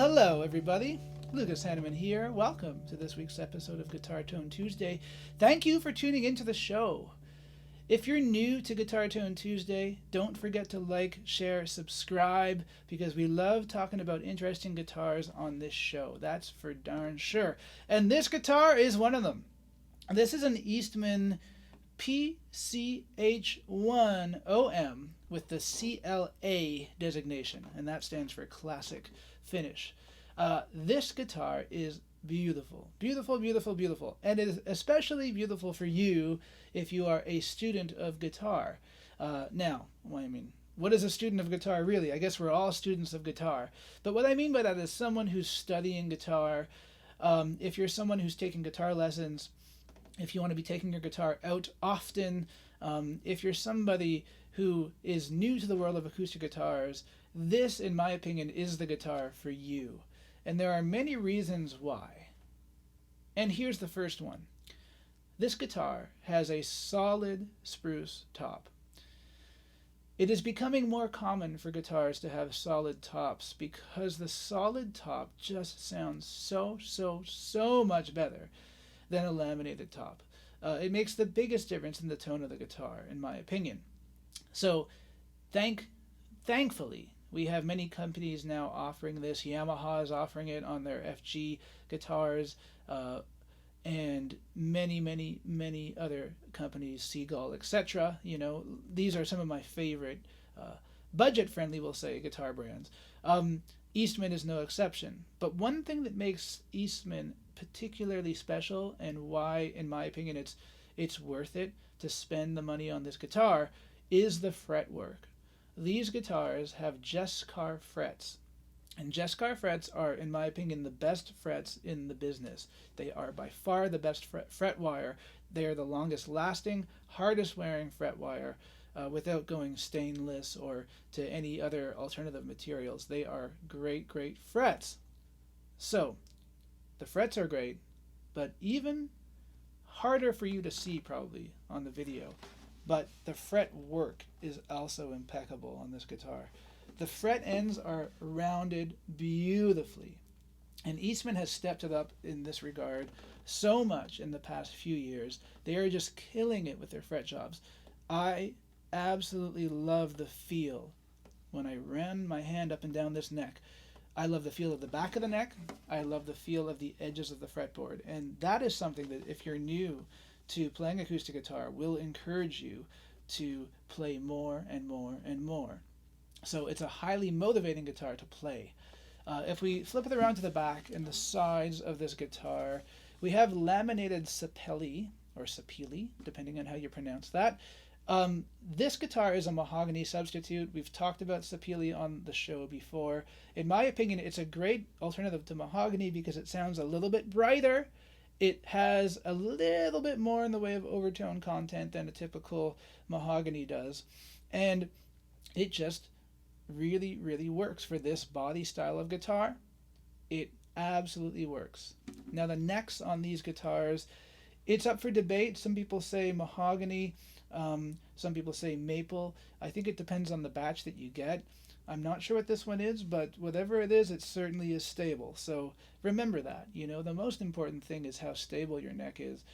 Hello, everybody. Lucas Haneman here. Welcome to this week's episode of Guitar Tone Tuesday. Thank you for tuning into the show. If you're new to Guitar Tone Tuesday, don't forget to like, share, subscribe, because we love talking about interesting guitars on this show. That's for darn sure. And this guitar is one of them. This is an Eastman PCH1-OM with the CLA designation, and that stands for Classic Finish. This guitar is beautiful, beautiful, beautiful, beautiful, and it is especially beautiful for you if you are a student of guitar. What is a student of guitar really? I guess we're all students of guitar, but what I mean by that is someone who's studying guitar. If you're someone who's taking guitar lessons, if you want to be taking your guitar out often, if you're somebody who is new to the world of acoustic guitars, this, in my opinion, is the guitar for you. And there are many reasons why. And here's the first one. This guitar has a solid spruce top. It is becoming more common for guitars to have solid tops because the solid top just sounds so much better than a laminated top. It makes the biggest difference in the tone of the guitar, in my opinion. So, thankfully, we have many companies now offering this. Yamaha is offering it on their FG guitars, and many other companies, Seagull, etc. You know, these are some of my favorite budget-friendly, we'll say, guitar brands. Eastman is no exception. But one thing that makes Eastman particularly special, and why, in my opinion, it's worth it to spend the money on this guitar, is the fretwork. These guitars have Jescar frets, and Jescar frets are, in my opinion, the best frets in the business. They are by far the best fret wire. They are the longest lasting, hardest wearing fret wire without going stainless or to any other alternative materials. They are great frets. So, the frets are great, but even harder for you to see probably on the video. But the fret work is also impeccable on this guitar. The fret ends are rounded beautifully. And Eastman has stepped it up in this regard so much in the past few years. They are just killing it with their fret jobs. I absolutely love the feel when I ran my hand up and down this neck. I love the feel of the back of the neck. I love the feel of the edges of the fretboard. And that is something that, if you're new to playing acoustic guitar, will encourage you to play more and more and more. So it's a highly motivating guitar to play. If we flip it around to the back and the sides of this guitar, we have Laminated Sapele, or Sapele, depending on how you pronounce that. This guitar is a mahogany substitute. We've talked about Sapele on the show before. In my opinion, it's a great alternative to mahogany because it sounds a little bit brighter. It has a little bit more in the way of overtone content than a typical mahogany does. And it just really works for this body style of guitar. It absolutely works. Now, the necks on these guitars, it's up for debate. Some people say mahogany. Some people say maple. I think it depends on the batch that you get. I'm not sure what this one is, but whatever it is, it certainly is stable. So remember that. You know, the most important thing is how stable your neck is.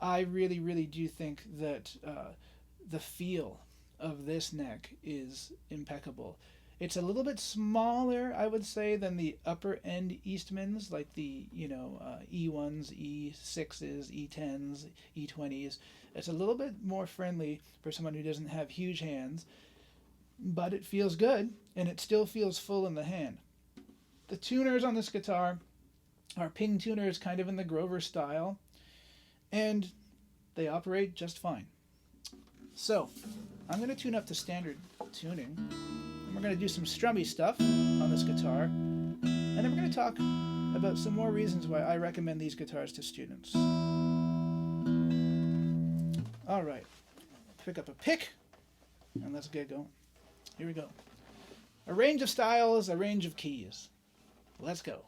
I really do think that the feel of this neck is impeccable. It's a little bit smaller, I would say, than the upper end Eastmans, like the E1s, E6s, E10s, E20s. It's a little bit more friendly for someone who doesn't have huge hands, but it feels good, and it still feels full in the hand. The tuners on this guitar are ping tuners, kind of in the Grover style, and they operate just fine. So, I'm going to tune up to standard tuning, and we're going to do some strummy stuff on this guitar, and then we're going to talk about some more reasons why I recommend these guitars to students. Alright, pick up a pick, and let's get going. Here we go. A range of styles, a range of keys. Let's go.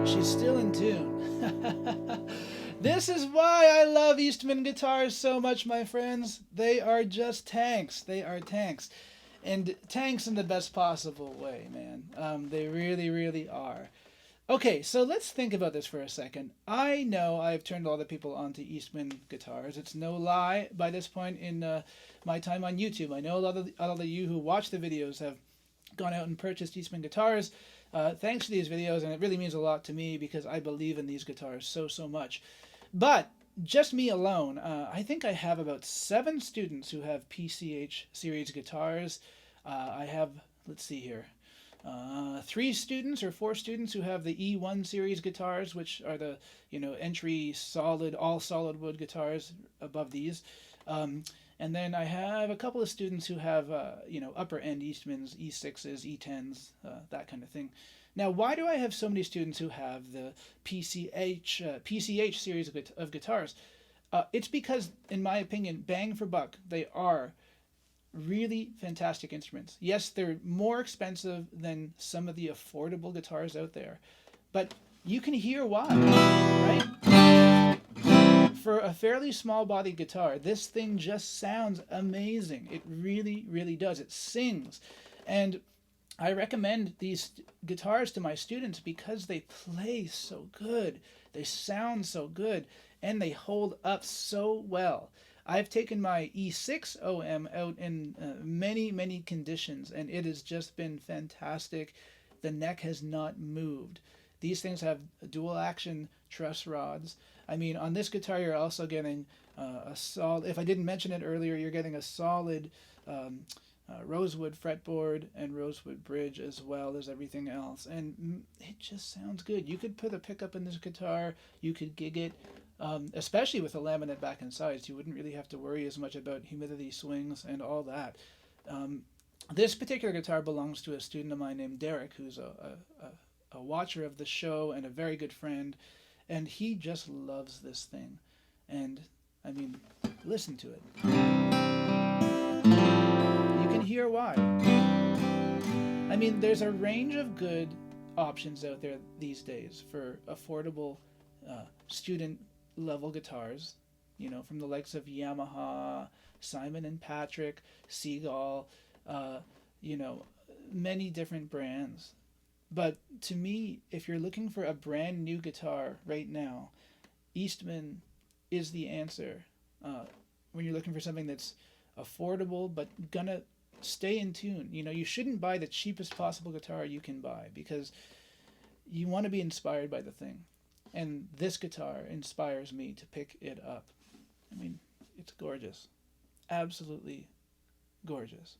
She's still in tune. This is why I love Eastman guitars so much, my friends. They are just tanks. They are tanks. And tanks in the best possible way, man. They really, really are. Okay, so let's think about this for a second. I know I've turned a lot of people onto Eastman guitars. It's no lie by this point in my time on YouTube. I know a lot of you who watch the videos have gone out and purchased Eastman guitars thanks to these videos, and it really means a lot to me because I believe in these guitars so much. But just me alone, I think I have about 7 students who have PCH series guitars. I have, let's see here, 3 students or 4 students who have the E1 series guitars, which are the entry solid, all solid wood guitars above these. And then I have a couple of students who have upper end Eastmans, E6s, E10s, that kind of thing. Now, why do I have so many students who have the PCH series of guitars? It's because, in my opinion, bang for buck, they are really fantastic instruments. Yes, they're more expensive than some of the affordable guitars out there, but you can hear why, right? For a fairly small body guitar, this thing just sounds amazing. It really, really does. It sings. And I recommend these guitars to my students because they play so good, they sound so good, and they hold up so well. I've taken my E6-OM out in many conditions, and it has just been fantastic. The neck has not moved. These things have dual action truss rods. I mean, on this guitar, you're also getting a solid, if I didn't mention it earlier, you're getting a solid Rosewood fretboard and Rosewood bridge as well as everything else. And it just sounds good. You could put a pickup in this guitar, you could gig it, especially with a laminate back and sides. You wouldn't really have to worry as much about humidity swings and all that. This particular guitar belongs to a student of mine named Derek, who's a watcher of the show and a very good friend, and he just loves this thing. And I mean, listen to it. You can hear why. I mean, there's a range of good options out there these days for affordable student level guitars, from the likes of Yamaha, Simon and Patrick, Seagull, many different brands. But to me, if you're looking for a brand new guitar right now, Eastman is the answer. When you're looking for something that's affordable but gonna stay in tune. You shouldn't buy the cheapest possible guitar you can buy because you want to be inspired by the thing. And this guitar inspires me to pick it up. I mean, it's gorgeous. Absolutely gorgeous.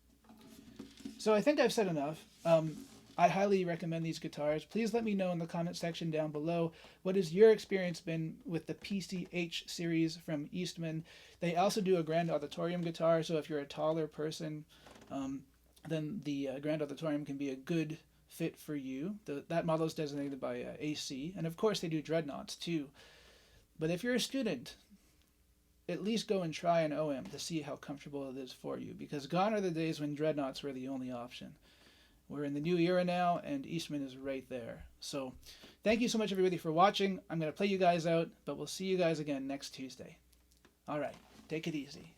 So I think I've said enough. I highly recommend these guitars. Please let me know in the comment section down below, what has your experience been with the PCH series from Eastman. They also do a Grand Auditorium guitar, so if you're a taller person, then the Grand Auditorium can be a good fit for you. That model is designated by AC, and of course they do dreadnoughts too. But if you're a student, at least go and try an OM to see how comfortable it is for you, because gone are the days when dreadnoughts were the only option. We're in the new era now, and Eastman is right there. So thank you so much, everybody, for watching. I'm going to play you guys out, but we'll see you guys again next Tuesday. All right, take it easy.